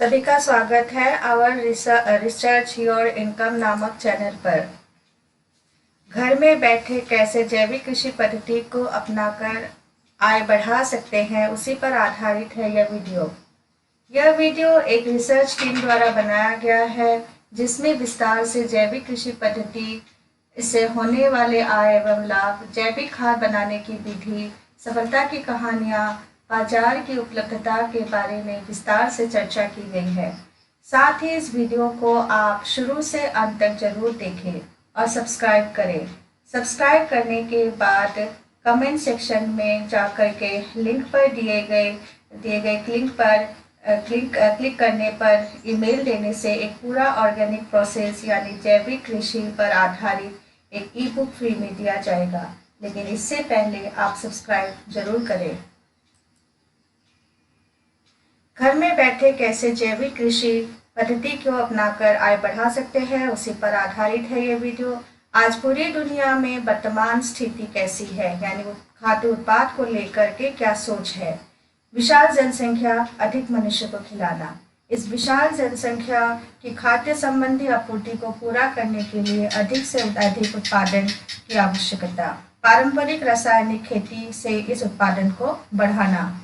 सभी का स्वागत है आवर रिसर्च योर इनकम नामक चैनल पर। घर में बैठे कैसे जैविक कृषि पद्धति को अपनाकर आय बढ़ा सकते हैं, उसी पर आधारित है यह वीडियो। यह वीडियो एक रिसर्च टीम द्वारा बनाया गया है, जिसमें विस्तार से जैविक कृषि पद्धति, इससे होने वाले आय एवं लाभ, जैविक खाद बनाने की विधि, सफलता की कहानियाँ, बाजार की उपलब्धता के बारे में विस्तार से चर्चा की गई है। साथ ही इस वीडियो को आप शुरू से अंत तक जरूर देखें और सब्सक्राइब करें। सब्सक्राइब करने के बाद कमेंट सेक्शन में जाकर के लिंक पर दिए गए लिंक पर क्लिक करने पर ईमेल देने से एक पूरा ऑर्गेनिक प्रोसेस यानी जैविक कृषि पर आधारित एक ई बुक फ्री में दिया जाएगा। लेकिन इससे पहले आप सब्सक्राइब जरूर करें। घर में बैठे कैसे जैविक कृषि पद्धति को अपनाकर आय बढ़ा सकते हैं, उसी पर आधारित है ये वीडियो। आज पूरी दुनिया में वर्तमान स्थिति कैसी है, यानी खाद्य उत्पाद को लेकर के क्या सोच है। विशाल जनसंख्या, अधिक मनुष्य को खिलाना। इस विशाल जनसंख्या की खाद्य संबंधी आपूर्ति को पूरा करने के लिए अधिक से अधिक उत्पादन की आवश्यकता। पारंपरिक रासायनिक खेती से इस उत्पादन को बढ़ाना।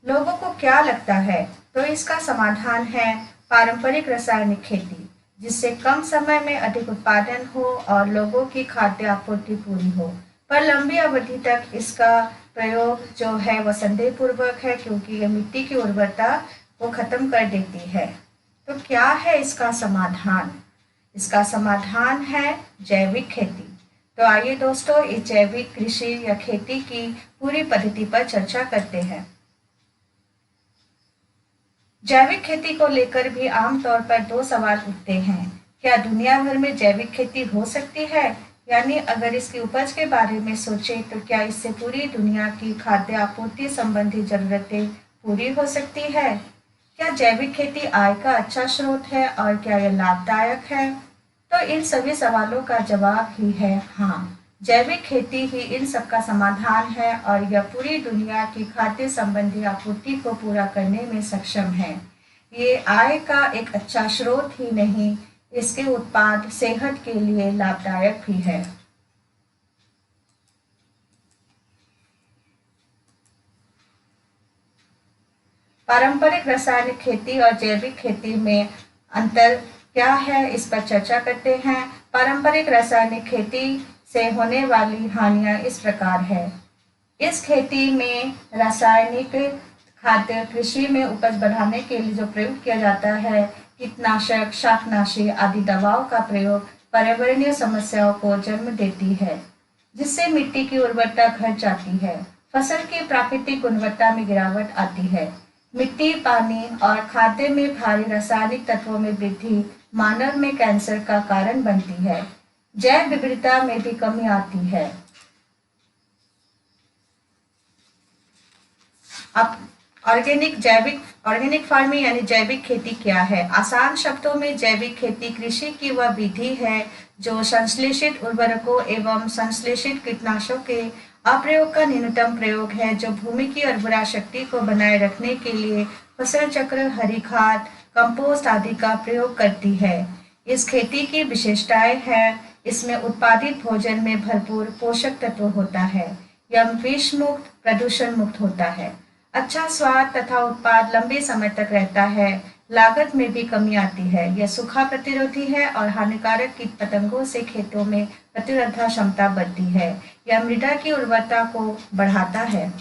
लोगों को क्या लगता है, तो इसका समाधान है पारंपरिक रासायनिक खेती, जिससे कम समय में अधिक उत्पादन हो और लोगों की खाद्य आपूर्ति पूरी हो। पर लंबी अवधि तक इसका प्रयोग जो है वह संदेहपूर्वक है, क्योंकि यह मिट्टी की उर्वरता को खत्म कर देती है। तो क्या है इसका समाधान? इसका समाधान है जैविक खेती। तो आइए दोस्तों, इस जैविक कृषि या खेती की पूरी पद्धति पर चर्चा करते हैं। जैविक खेती को लेकर भी आमतौर पर दो सवाल उठते हैं। क्या दुनिया भर में जैविक खेती हो सकती है, यानी अगर इसकी उपज के बारे में सोचें तो क्या इससे पूरी दुनिया की खाद्य आपूर्ति संबंधी जरूरतें पूरी हो सकती है? क्या जैविक खेती आय का अच्छा स्रोत है और क्या यह लाभदायक है? तो इन सभी सवालों का जवाब ही है हाँ। जैविक खेती ही इन सब का समाधान है और यह पूरी दुनिया की खाद्य संबंधी आपूर्ति को पूरा करने में सक्षम है। ये आय का एक अच्छा स्रोत ही नहीं, इसके उत्पाद सेहत के लिए लाभदायक भी है। पारंपरिक रासायनिक खेती और जैविक खेती में अंतर क्या है, इस पर चर्चा करते हैं। पारंपरिक रासायनिक खेती से होने वाली हानियां इस प्रकार है। इस खेती में रासायनिक खाद्य कृषि में उपज बढ़ाने के लिए जो प्रयोग किया जाता है, कीटनाशक, शाकनाशी आदि दवाओं का प्रयोग पर्यावरणीय समस्याओं को जन्म देती है, जिससे मिट्टी की उर्वरता घट जाती है। फसल की प्राकृतिक गुणवत्ता में गिरावट आती है। मिट्टी, पानी और खाद्य में भारी रासायनिक तत्वों में वृद्धि मानव में कैंसर का कारण बनती है। जैव विविधता में भी कमी आती है। अब ऑर्गेनिक फार्मिंग यानी जैविक खेती क्या है? आसान शब्दों में जैविक खेती कृषि की वह विधि है जो संश्लेषित उर्वरकों एवं संश्लेषित कीटनाशकों के अप्रयोग का न्यूनतम प्रयोग है, जो भूमि की उर्वरा शक्ति को बनाए रखने के लिए फसल चक्र, हरी खाद, कंपोस्ट आदि का प्रयोग करती है। इस खेती की विशेषताएं हैं, इसमें उत्पादित भोजन में भरपूर पोषक तत्व होता है। यह विष मुक्त, प्रदूषण मुक्त होता है। अच्छा स्वाद तथा उत्पाद लंबे समय तक रहता है। लागत में भी कमी आती है। यह सूखा प्रतिरोधी है और हानिकारक कीट पतंगों से खेतों में प्रतिरोधक क्षमता बढ़ती है। यह मृदा की उर्वरता को बढ़ाता है।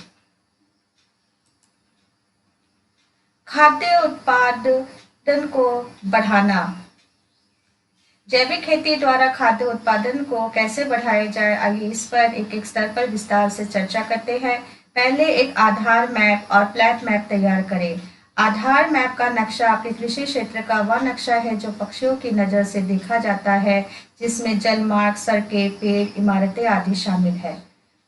खाद्य उत्पादन को बढ़ाना। जैविक खेती द्वारा खाद्य उत्पादन को कैसे बढ़ाया जाए, आइए इस पर एक एक स्तर पर विस्तार से चर्चा करते हैं। पहले एक आधार मैप और फ्लैट मैप तैयार करें। आधार मैप का नक्शा आपके कृषि क्षेत्र का वह नक्शा है जो पक्षियों की नज़र से देखा जाता है, जिसमें जलमार्ग, सड़कें, पेड़, इमारतें आदि शामिल है।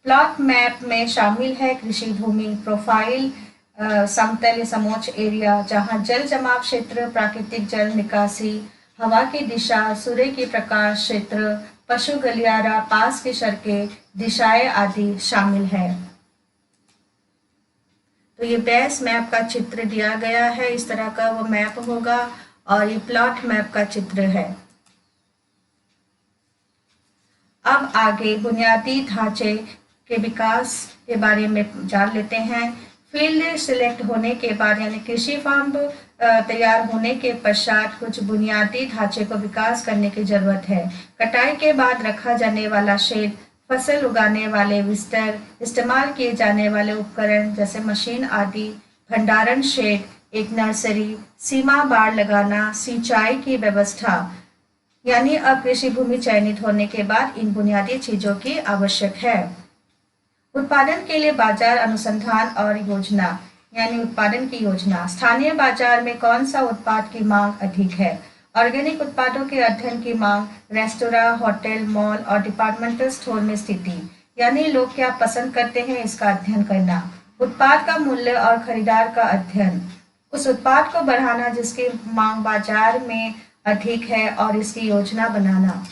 प्लॉट मैप में शामिल है कृषि भूमि प्रोफाइल, समतल समोच्च एरिया जहां जल जमाव क्षेत्र, प्राकृतिक जल निकासी, हवा की दिशा, सूर्य की प्रकाश क्षेत्र, पशु गलियारा, पास की सड़कें, दिशाएं आदि शामिल है। तो ये बेस मैप का चित्र दिया गया है, इस तरह का वो मैप होगा और ये प्लॉट मैप का चित्र है। अब आगे बुनियादी ढांचे के विकास के बारे में जान लेते हैं। फील्ड सिलेक्ट होने के बाद यानी कृषि फार्म तैयार होने के पश्चात कुछ बुनियादी ढांचे को विकास करने की जरूरत है। कटाई के बाद रखा जाने वाला शेड, फसल उगाने वाले विस्तर, इस्तेमाल किए जाने वाले उपकरण जैसे मशीन आदि, भंडारण शेड, एक नर्सरी, सीमा बाड़ लगाना, सिंचाई की व्यवस्था, यानी अब कृषि भूमि चयनित होने के बाद इन बुनियादी चीजों की आवश्यक है। उत्पादन के लिए बाजार अनुसंधान और योजना, यानी उत्पादन की योजना। स्थानीय बाजार में कौन सा उत्पाद की मांग अधिक है। ऑर्गेनिक उत्पादों के अध्ययन की मांग, रेस्तोरां, होटल, मॉल और डिपार्टमेंटल स्टोर में स्थिति, यानी लोग क्या पसंद करते हैं इसका अध्ययन करना। उत्पाद का मूल्य और खरीदार का अध्ययन, उस उत्पाद को बढ़ाना जिसकी मांग बाजार में अधिक है और इसकी योजना बनाना।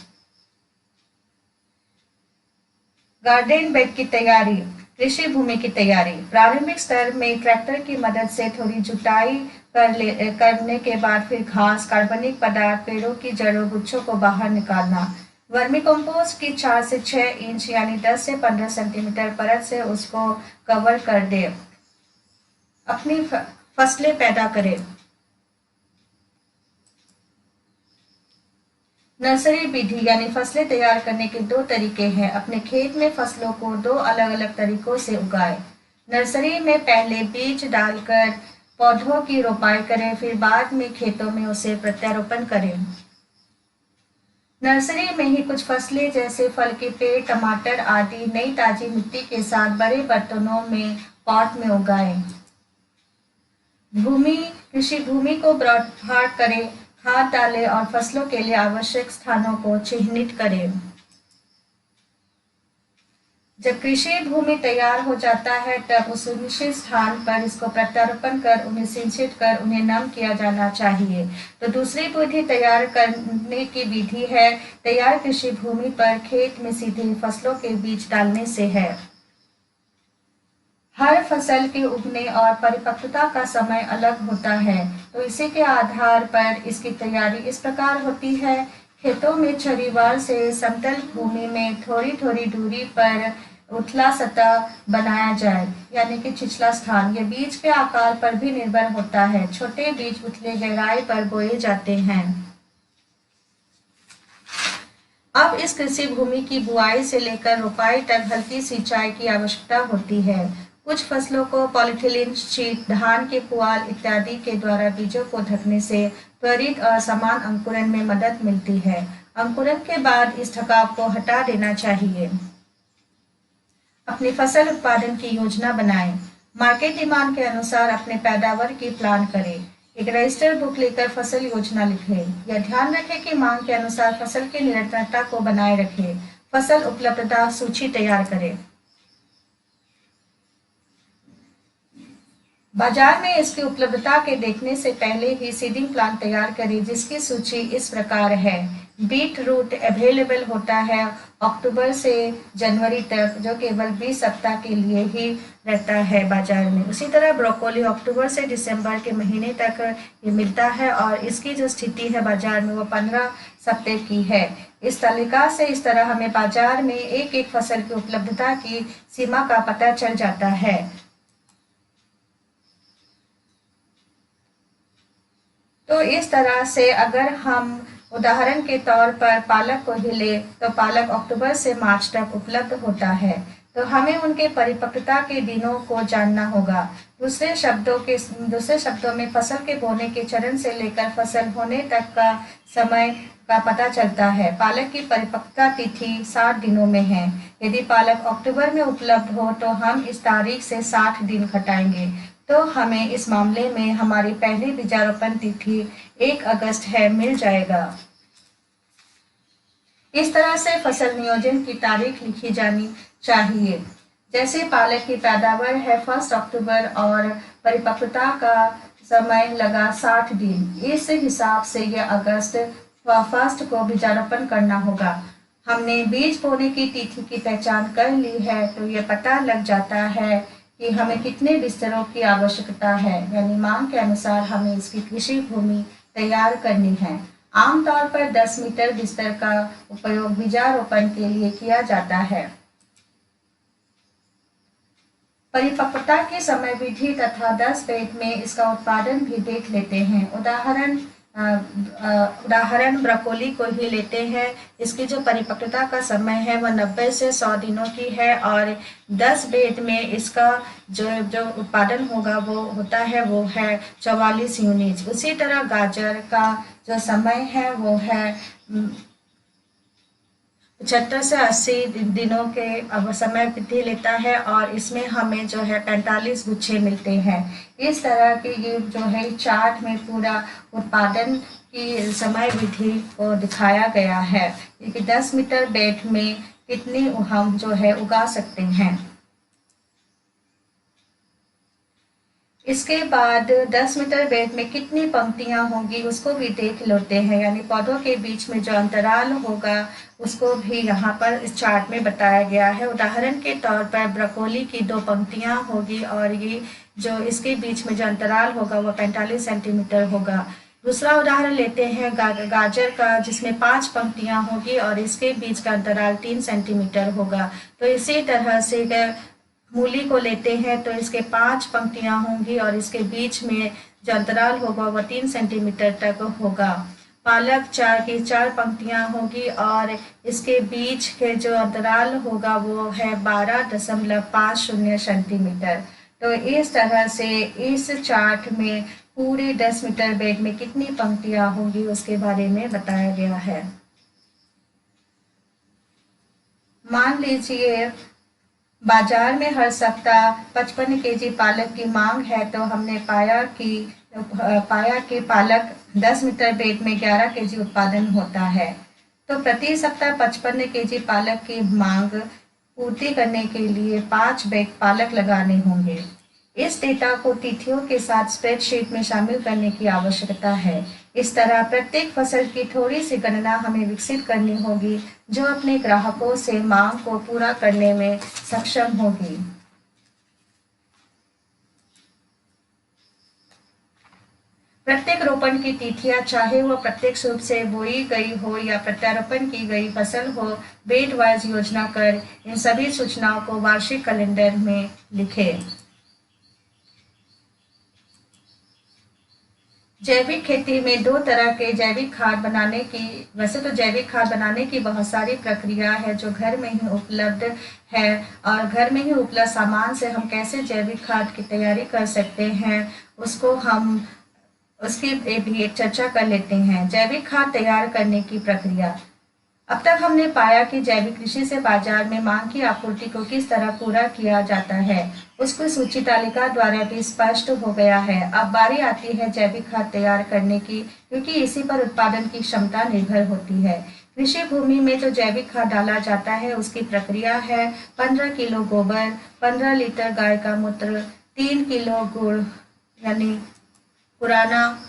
गार्डन बेड की तैयारी, कृषि भूमि की तैयारी। प्रारंभिक स्तर में ट्रैक्टर की मदद से थोड़ी जुताई करने के बाद फिर घास, कार्बनिक पदार्थ, पेड़ों की जड़ों, गुच्छों को बाहर निकालना। वर्मी कंपोस्ट की 4 से 6 इंच यानी 10 से 15 सेंटीमीटर परत से उसको कवर कर दे। अपनी फसलें पैदा करें। नर्सरी विधि यानी फसलें तैयार करने के 2 तरीके हैं। अपने खेत में फसलों को 2 अलग अलग तरीकों से उगाएं। नर्सरी में पहले बीज डालकर पौधों की रोपाई करें, फिर बाद में खेतों में उसे प्रत्यारोपण करें। नर्सरी में ही कुछ फसलें जैसे फल के पेड़, टमाटर आदि नई ताजी मिट्टी के साथ बड़े बर्तनों में पॉट में उगाएं। कृषि भूमि को ब्रॉडहार्ड करें, खाद डालें और फसलों के लिए आवश्यक स्थानों को चिह्नित करें। जब कृषि भूमि तैयार हो जाता है तब उस निश्चित स्थान पर इसको प्रत्यारोपण कर उन्हें सिंचित कर उन्हें नम किया जाना चाहिए। तो दूसरी विधि तैयार करने की विधि है तैयार कृषि भूमि पर खेत में सीधे फसलों के बीज डालने से है। हर फसल के उगने और परिपक्वता का समय अलग होता है, तो इसी के आधार पर इसकी तैयारी इस प्रकार होती है। खेतों में छरीवार से समतल भूमि में थोड़ी थोड़ी दूरी पर उथला सतह बनाया जाए, यानी कि छिछला स्थान। यह बीज के आकार पर भी निर्भर होता है। छोटे बीज उथले गहराई पर बोए जाते हैं। अब इस कृषि भूमि की बुआई से लेकर रोपाई तक हल्की सिंचाई की आवश्यकता होती है। कुछ फसलों को पॉलीथिलीन शीट, धान के पुआल इत्यादि के द्वारा बीजों को ढकने से त्वरित और समान अंकुरण में मदद मिलती है। अंकुरण के बाद इस ढकाव को हटा देना चाहिए। अपनी फसल उत्पादन की योजना बनाएं। मार्केट डिमांड के अनुसार अपने पैदावार की प्लान करें। एक रजिस्टर बुक लेकर फसल योजना लिखें। यह ध्यान रखें कि मांग के अनुसार फसल की निरंतरता को बनाए रखें। फसल उपलब्धता सूची तैयार करें। बाजार में इसकी उपलब्धता के देखने से पहले ही सीडिंग प्लान तैयार करें, जिसकी सूची इस प्रकार है। बीट रूट अवेलेबल होता है अक्टूबर से जनवरी तक, जो केवल 20 सप्ताह के लिए ही रहता है बाजार में। उसी तरह ब्रोकोली अक्टूबर से दिसंबर के महीने तक ये मिलता है और इसकी जो स्थिति है बाजार में वो 15 सप्ताह की है। इस तालिका से इस तरह हमें बाजार में एक एक फसल की उपलब्धता की सीमा का पता चल जाता है। तो इस तरह से अगर हम उदाहरण के तौर पर पालक को ही ले तो पालक अक्टूबर से मार्च तक उपलब्ध होता है, तो हमें उनके परिपक्वता के दिनों को जानना होगा। दूसरे शब्दों में फसल के बोने के चरण से लेकर फसल होने तक का समय का पता चलता है। पालक की परिपक्वता तिथि 60 दिनों में है। यदि पालक अक्टूबर में उपलब्ध हो तो हम इस तारीख से 60 दिन घटाएंगे, तो हमें इस मामले में हमारी पहली बीजारोपण तिथि 1 अगस्त है, मिल जाएगा। इस तरह से फसल नियोजन की तारीख लिखी जानी चाहिए। जैसे पालक की पैदावार है 1 अक्टूबर और परिपक्वता का समय लगा 60 दिन, इस हिसाब से यह अगस्त 1 को बीजारोपण करना होगा। हमने बीज बोने की तिथि की पहचान कर ली है, तो यह पता लग जाता है कि हमें कितने बिस्तरों की आवश्यकता है, यानी मांग के अनुसार हमें इसकी कृषि भूमि तैयार करनी है। आमतौर पर 10 मीटर बिस्तर का उपयोग बीजारोपण के लिए किया जाता है। परिपक्वता की समय विधि तथा 10 बेड में इसका उत्पादन भी देख लेते हैं। उदाहरण ब्रोकोली को ही लेते हैं। इसकी जो परिपक्वता का समय है वह 90 से 100 दिनों की है और 10 बेड में इसका जो जो उत्पादन होगा वो होता है वो है 44 यूनिट। उसी तरह गाजर का जो समय है वो है 75 से 80 दिनों के अब समय वृद्धि लेता है और इसमें हमें जो है 45 गुच्छे मिलते हैं। इस तरह के ये जो है चार्ट में पूरा उत्पादन की समय विधि को दिखाया गया है कि 10 मीटर बेड में कितनी हम जो है उगा सकते हैं। इसके बाद 10 मीटर बेड में कितनी पंक्तियां होंगी उसको भी देख लेते हैं, यानी पौधों के बीच में जो अंतराल होगा उसको भी यहाँ पर इस चार्ट में बताया गया है। उदाहरण के तौर पर ब्रोकोली की 2 पंक्तियां होगी और ये जो इसके बीच में जो अंतराल होगा वो 45 सेंटीमीटर होगा। दूसरा उदाहरण लेते हैं गाजर का, जिसमें 5 पंक्तियां होगी और इसके बीच का अंतराल 3 सेंटीमीटर होगा। तो इसी तरह से मूली को लेते हैं तो इसके 5 पंक्तियां होंगी और इसके बीच में जो अंतराल होगा वह 3 सेंटीमीटर तक होगा। पालक 4 पंक्तियां होगी और इसके बीच के जो अंतराल होगा वो है 12.50 सेंटीमीटर। तो इस तरह से इस चार्ट में पूरे 10 मीटर बेड में कितनी पंक्तियां होंगी उसके बारे में बताया गया है। मान लीजिए बाजार में हर सप्ताह 55 केजी पालक की मांग है, तो हमने पाया कि पालक 10 मीटर बेड में 11 केजी उत्पादन होता है। तो प्रति सप्ताह 55 केजी पालक की मांग पूर्ति करने के लिए 5 बेड पालक लगाने होंगे। इस डेटा को तिथियों के साथ स्प्रेडशीट में शामिल करने की आवश्यकता है। इस तरह प्रत्येक फसल की थोड़ी सी गणना हमें विकसित करनी होगी जो अपने ग्राहकों से मांग को पूरा करने में सक्षम होगी। प्रत्येक रोपण की तिथियां, चाहे वो प्रत्यक्ष रूप से बोई गई हो या प्रत्यारोपण की गई फसल हो, बेड वाइज योजना कर इन सभी सूचनाओं को वार्षिक कैलेंडर में लिखें। जैविक खेती में 2 तरह के जैविक खाद बनाने की, वैसे तो जैविक खाद बनाने की बहुत सारी प्रक्रिया है जो घर में ही उपलब्ध है और घर में ही उपलब्ध सामान से हम कैसे जैविक खाद की तैयारी कर सकते हैं उसकी भी एक चर्चा कर लेते हैं। जैविक खाद तैयार करने की प्रक्रिया। अब तक हमने पाया कि जैविक कृषि से बाजार में मांग की आपूर्ति को किस तरह पूरा किया जाता है उसको सूची तालिका द्वारा भी स्पष्ट हो गया है। अब बारी आती है जैविक खाद तैयार करने की, क्योंकि इसी पर उत्पादन की क्षमता निर्भर होती है। कृषि भूमि में जो जैविक खाद डाला जाता है उसकी प्रक्रिया है 15 किलो गोबर, 15 लीटर गाय का मूत्र, 3 किलो गुड़ यानी पुराना,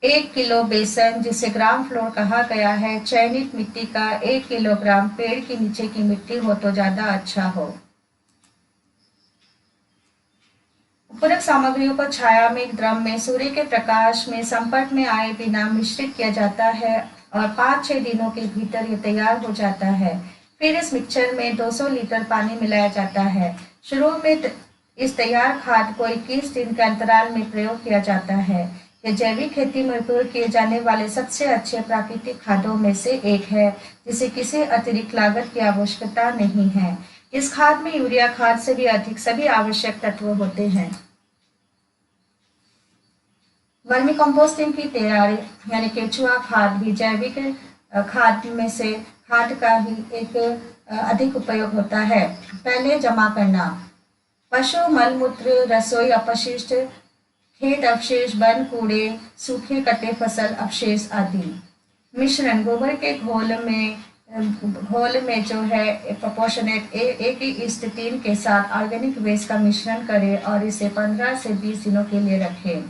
1 किलो बेसन जिसे ग्राम फ्लोर कहा गया है, चयनित मिट्टी का 1 किलोग्राम, पेड़ के नीचे की मिट्टी हो तो ज्यादा अच्छा हो। पूरक सामग्रियों को छाया में एक ड्रम में सूर्य के प्रकाश में संपर्क में आए बिना मिश्रित किया जाता है और 5-6 दिनों के भीतर ये तैयार हो जाता है। फिर इस मिक्सचर में 200 लीटर पानी मिलाया जाता है। शुरू में इस तैयार खाद को 21 दिन के अंतराल में प्रयोग किया जाता है। यह जैविक खेती में उपयोग किए जाने वाले सबसे अच्छे प्राकृतिक खादों में से एक है जिसे किसी अतिरिक्त लागत की आवश्यकता नहीं है। इस खाद में यूरिया खाद से भी अधिक सभी आवश्यक तत्व होते हैं। वर्मी कंपोस्टिंग की तैयारी यानी केचुआ खाद भी जैविक खाद में से खाद का ही एक अधिक उपयोग होता है। पहले जमा करना, पशु मलमूत्र, रसोई अपशिष्ट, खेत अवशेष, वन कूड़े, सूखे कटे फसल अवशेष आदि। मिश्रण, गोबर के घोल में जो है प्रोपोर्शनेट 1:3 के साथ ऑर्गेनिक वेस्ट का मिश्रण करें और इसे 15 से 20 दिनों के लिए रखें।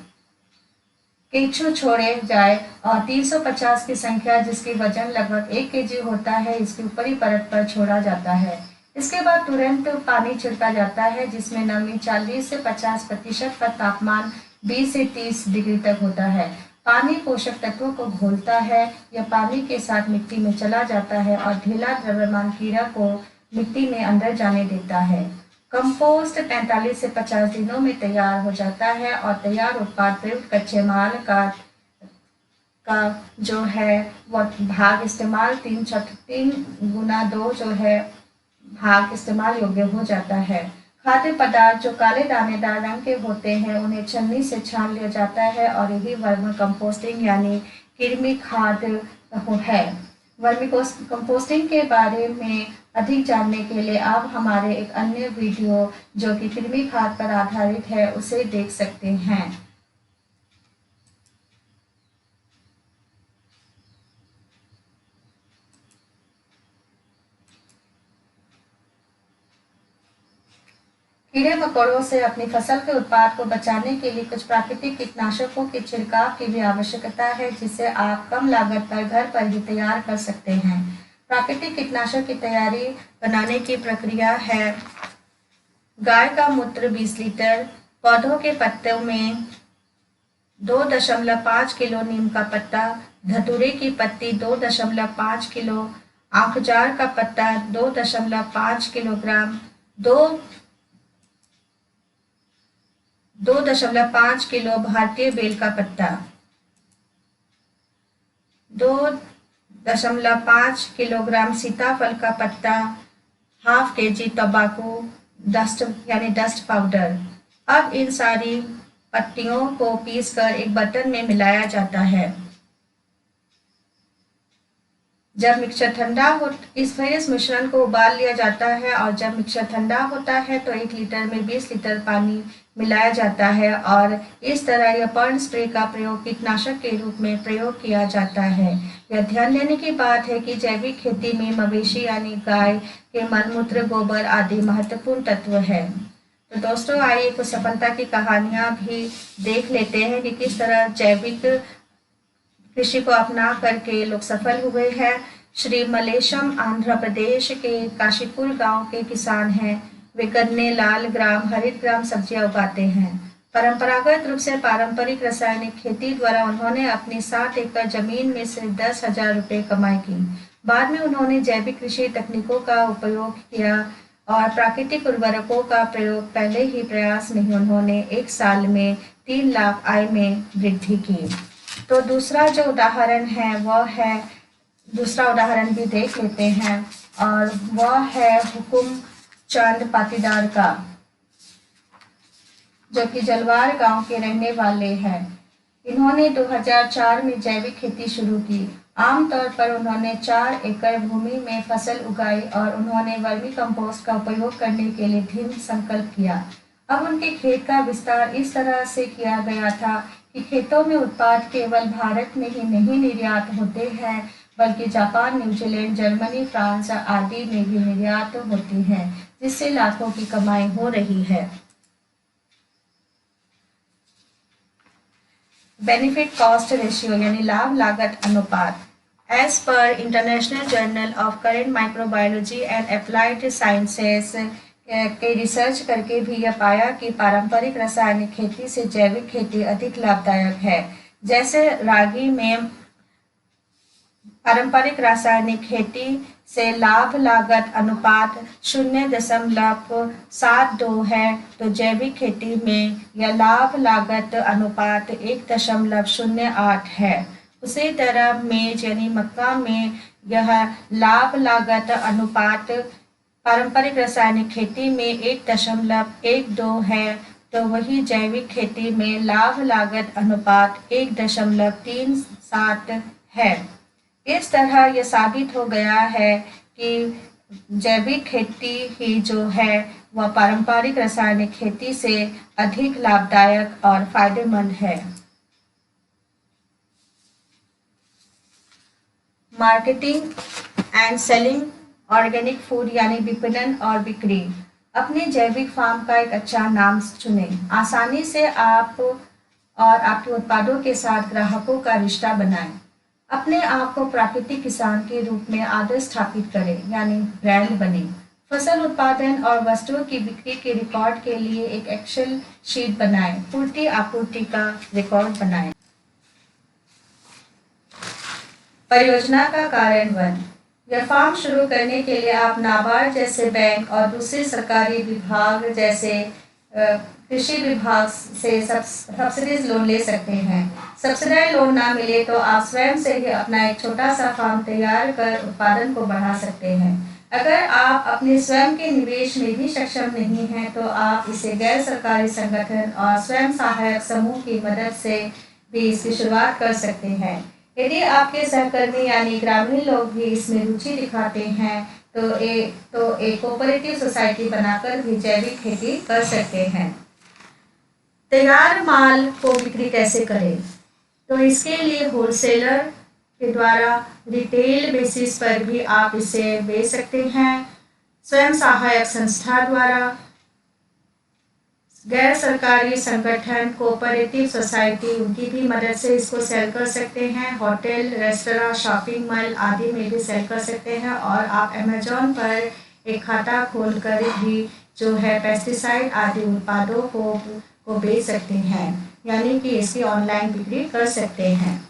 केंचु छोड़े जाए और 350 की संख्या जिसकी वजन लगभग 1 केजी होता है इसकी ऊपरी परत पर छोड़ा जाता है। इसके बाद तुरंत पानी छिड़का जाता है जिसमें नमी 40 से 50% पर तापमान 20 से 30 डिग्री तक होता है। पानी पोषक तत्वों को घोलता है। यह पानी के साथ मिट्टी में चला जाता है और ढीला द्रव्यमान कीड़ा को मिट्टी में अंदर जाने देता है। कंपोस्ट 45 से 50 दिनों में तैयार हो जाता है और तैयार उत्पाद प्रयुक्त कच्चे माल का जो है वह भाग इस्तेमाल 3/4 जो है भाग इस्तेमाल योग्य हो जाता है। खाद्य पदार्थ जो काले दानेदार रंग के होते हैं उन्हें छन्नी से छान लिया जाता है और यही वर्मी कंपोस्टिंग यानी कृमि खाद है। वर्मी कंपोस्टिंग के बारे में अधिक जानने के लिए आप हमारे एक अन्य वीडियो जो कि कृमि खाद पर आधारित है उसे देख सकते हैं। कीड़े मकोड़ों से अपनी फसल के उत्पाद को बचाने के लिए कुछ प्राकृतिक कीटनाशकों के छिड़काव की भी आवश्यकता है जिसे आप कम लागत पर घर पर ही तैयार कर सकते हैं। प्राकृतिक कीटनाशक की तैयारी बनाने की प्रक्रिया है। गाय का मूत्र 20 लीटर, पौधों के पत्तों में 2.5 किलो नीम का पत्ता, धतूरे की पत्ती 2.5 किलो, आंखजार का पत्ता 2.5 किलोग्राम, 2.5 किलो भारतीय बेल का पत्ता, 2.5 किलोग्राम सीताफल का पत्ता, हाफ केजी तंबाकू डस्ट यानी डस्ट पाउडर। अब इन सारी पत्तियों को पीसकर एक बर्तन में मिलाया जाता है। जब मिक्सचर ठंडा हो इस मिश्रण को उबाल लिया जाता है और जब मिक्सचर ठंडा होता है तो 1 लीटर में 20 लीटर पानी मिलाया जाता है और इस तरह यह पर्ण स्प्रे का प्रयोग कीटनाशक के रूप में प्रयोग किया जाता है। यह ध्यान देने की बात है कि जैविक खेती में मवेशी यानी गाय के मलमूत्र, गोबर आदि महत्वपूर्ण तत्व है। तो दोस्तों आइए कुछ सफलता की कहानियां भी देख लेते हैं कि किस तरह जैविक कृषि को अपना करके लोग सफल हुए हैं। श्री मलेशम आंध्र प्रदेश के काशीपुर गांव के किसान हैं। वे गन्ने, लाल ग्राम, हरित ग्राम सब्जियां उगाते हैं। परंपरागत रूप से पारंपरिक रासायनिक खेती द्वारा उन्होंने अपनी 7 एकड़ जमीन में से 10,000 रुपये कमाई की। बाद में उन्होंने जैविक कृषि तकनीकों का उपयोग किया और प्राकृतिक उर्वरकों का प्रयोग पहले ही प्रयास में उन्होंने 1 साल में 3 लाख आय में वृद्धि की। तो दूसरा उदाहरण भी देख लेते हैं और वह है हुकुम चंद पाटीदार का, जो कि जलवार गांव के रहने वाले हैं। इन्होंने 2004 में जैविक खेती शुरू की। आमतौर पर उन्होंने 4 एकड़ भूमि में फसल उगाई और उन्होंने वर्मी कंपोस्ट का उपयोग करने के लिए दृढ़ संकल्प किया। अब उनके खेत का विस्तार इस तरह से किया गया था कि खेतों में उत्पाद केवल भारत में ही नहीं निर्यात होते हैं बल्कि जापान, न्यूजीलैंड, जर्मनी, फ्रांस आदि में भी निर्यात होती है, जिससे लाखों की कमाई हो रही है। बेनिफिट कॉस्ट रेशियो यानी लाभ लागत अनुपात। एज पर international journal of current microbiology and applied sciences के रिसर्च करके भी यह पाया कि पारंपरिक रासायनिक खेती से जैविक खेती अधिक लाभदायक है। जैसे रागी में पारंपरिक रासायनिक खेती से लाभ लागत अनुपात 0.72 है, तो जैविक खेती में यह लाभ लागत अनुपात 1.08 है। उसी तरह मेज यानी मक्का में यह लाभ लागत अनुपात पारंपरिक रासायनिक खेती में 1.12 है, तो वही जैविक खेती में लाभ लागत अनुपात 1.37 है। इस तरह यह साबित हो गया है कि जैविक खेती ही जो है वह पारंपरिक रासायनिक खेती से अधिक लाभदायक और फायदेमंद है। Marketing and selling organic food यानी विपणन और बिक्री। अपने जैविक फार्म का एक अच्छा नाम चुनें। आसानी से आप और आपके उत्पादों के साथ ग्राहकों का रिश्ता बनाएं। अपने आप को प्राकृतिक किसान के रूप में आदर्श स्थापित करें यानी ब्रांड बने। फसल उत्पादन और वस्तुओं की बिक्री के रिकॉर्ड के लिए एक एक्सेल शीट बनाएं। पूर्ति आपूर्ति का रिकॉर्ड बनाएं। परियोजना का कार्यान्वयन। यह फॉर्म शुरू करने के लिए आप नाबार्ड जैसे बैंक और दूसरे सरकारी विभाग जैसे कृषि विभाग से सब्सिडीज लोन ले सकते हैं। सब्सिडाइज लोन ना मिले तो आप स्वयं से ही अपना एक छोटा सा फॉर्म तैयार कर उत्पादन को बढ़ा सकते हैं। अगर आप अपने स्वयं के निवेश में भी सक्षम नहीं हैं तो आप इसे गैर सरकारी संगठन और स्वयं सहायक समूह की मदद से भी इसकी शुरुआत कर सकते हैं। यदि आपके सहकर्मी यानी ग्रामीण लोग भी इसमें रुचि दिखाते हैं तो एक कोऑपरेटिव सोसाइटी बनाकर भी जैविक खेती कर सकते हैं। तैयार माल को बिक्री कैसे करें? तो इसके लिए होलसेलर के द्वारा रिटेल बेसिस पर भी आप इसे बेच सकते हैं। स्वयं सहायक संस्था द्वारा, गैर सरकारी संगठन, कोऑपरेटिव सोसाइटी, उनकी भी मदद से इसको सेल कर सकते हैं। होटल, रेस्टोरेंट, शॉपिंग मॉल आदि में भी सेल कर सकते हैं। और आप अमेजोन पर एक खाता खोलकर भी जो है पेस्टिसाइड आदि उत्पादों को बेच सकते हैं, यानी कि इसकी ऑनलाइन बिक्री कर सकते हैं।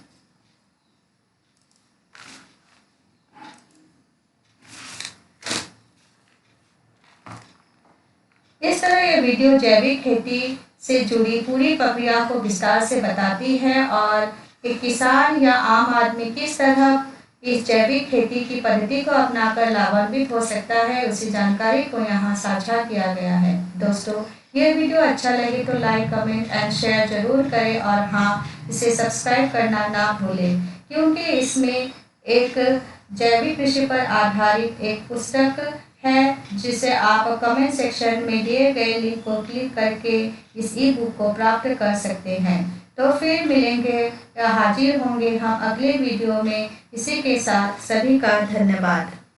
इस तरह ये वीडियो जैविक खेती से जुड़ी पूरी प्रक्रिया को विस्तार से बताती है और एक किसान या आम आदमी किस तरह इस जैविक खेती की पद्धति को अपनाकर लाभान्वित हो सकता है, उसी जानकारी को यहाँ साझा किया गया है। दोस्तों, ये वीडियो अच्छा लगे तो लाइक, कमेंट एंड शेयर जरूर करें और हाँ, इसे सब्सक्राइब करना ना भूलें, क्योंकि इसमें एक जैविक कृषि पर आधारित एक पुस्तक है जिसे आप कमेंट सेक्शन में दिए गए लिंक को क्लिक करके इस ई बुक को प्राप्त कर सकते हैं। तो फिर मिलेंगे या हाजिर होंगे हम अगले वीडियो में। इसी के साथ सभी का धन्यवाद।